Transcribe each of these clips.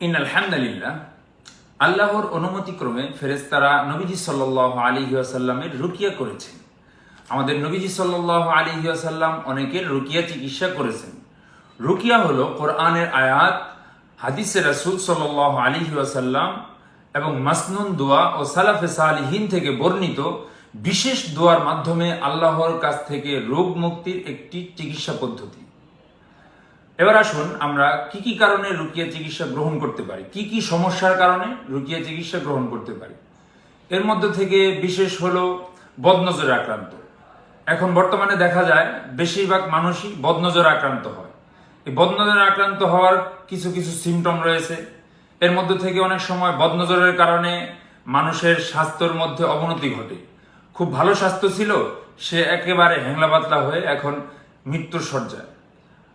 ইন্নাল হামদুলিল্লাহ, আল্লাহর অনুমতিক্রমে ফেরেশতারা নবীজি সাল্লাল্লাহু আলাইহি ওয়াসাল্লামের রুকিয়া করেছেন। আমাদের নবীজি সাল্লাল্লাহু আলাইহি ওয়াসাল্লাম অনেকের রুকিয়া চিকিৎসা করেছেন। রুকিয়া হলো কোরআনের আয়াত, হাদিসে রাসূল সাল্লাল্লাহু আলাইহি ওয়াসাল্লাম এবং মাসনুন দোয়া ও সালাফে সালিহিন থেকে বর্ণিত বিশেষ দোয়ার মাধ্যমে আল্লাহর কাছ থেকে রোগ মুক্তির একটি চিকিৎসা পদ্ধতি। এবার আসুন আমরা কি কি কারণে রুকিয়া চিকিৎসা গ্রহণ করতে পারি, কি কি সমস্যার কারণে রুকিয়া চিকিৎসা গ্রহণ করতে পারি। এর মধ্যে থেকে বিশেষ হলো বদনজরে আক্রান্ত। এখন বর্তমানে দেখা যায় বেশিরভাগ মানুষই বদনজরে আক্রান্ত হয়। এই বদনজরে আক্রান্ত হওয়ার কিছু কিছু সিমটম রয়েছে। এর মধ্যে থেকে অনেক সময় বদনজরের কারণে মানুষের স্বাস্থ্যের মধ্যে অবনতি ঘটে। খুব ভালো স্বাস্থ্য ছিল, সে একেবারে হ্যাংলা পাতলা হয়ে এখন মৃত্যুর শয্যায়।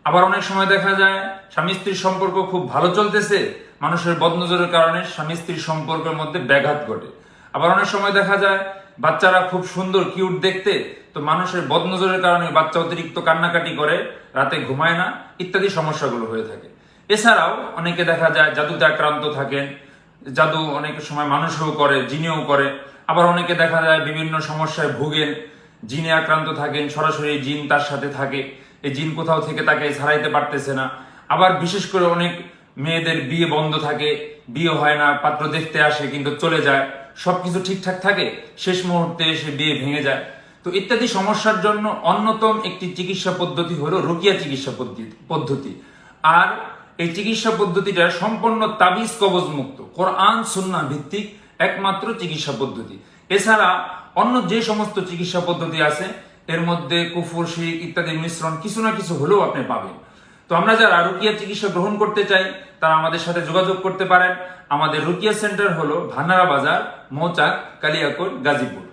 আবার অনেক সময় দেখা যায় স্বামী স্ত্রীর সম্পর্ক খুব ভালো চলতেছে, মানুষের বদনজরের কারণে স্বামী স্ত্রীর সম্পর্কের মধ্যে ব্যাঘাত ঘটে। আবার অনেক সময় দেখা যায় বাচ্চারা খুব সুন্দর কিউট দেখতে, তো মানুষের বদনজরের কারণে বাচ্চা অতিরিক্ত কান্নাকাটি করে, রাতে ঘুমায় না, ইত্যাদি সমস্যাগুলো হয়ে থাকে। এছাড়াও অনেকে দেখা যায় জাদুতে আক্রান্ত থাকেন, জাদু অনেক সময় মানুষও করে, জিনেও করে। আবার অনেকে দেখা যায় বিভিন্ন সমস্যায় ভুগেন, জিনে আক্রান্ত থাকেন, সরাসরি জিন তার সাথে থাকে, এই জিন কোথাও থেকে তাকে ছাড়াইতে পারতেছে না। আবার বিশেষ করে অনেক মেয়েদের বিয়ে বন্ধ থাকে, বিয়ে হয় না, পাত্র দেখতে আসে কিন্তু চলে যায়, সবকিছু ঠিকঠাক থাকে, শেষ মুহূর্তে এসে বিয়ে ভেঙে যায়। তো ইত্যাদি সমস্যার জন্য অন্যতম একটি চিকিৎসা পদ্ধতি হলো রুকিয়া চিকিৎসা পদ্ধতি। আর এই চিকিৎসা পদ্ধতিটা সম্পূর্ণ তাবিজ কবজ মুক্ত, কোরআন সুন্নাহ ভিত্তিক একমাত্র চিকিৎসা পদ্ধতি। এছাড়া অন্য যে সমস্ত চিকিৎসা পদ্ধতি আছে এর মধ্যে কুফর, শিরক ইত্যাদির মিশ্রণ কিছু না কিছু হলেও আপনি পাবেন। তো আমরা যারা রুকিয়া চিকিৎসা গ্রহণ করতে চাই তারা আমাদের সাথে যোগাযোগ করতে পারেন। আমাদের রুকিয়া সেন্টার হলো ভান্নারা বাজার, মৌচাক, কালিয়াকৈর, গাজীপুর।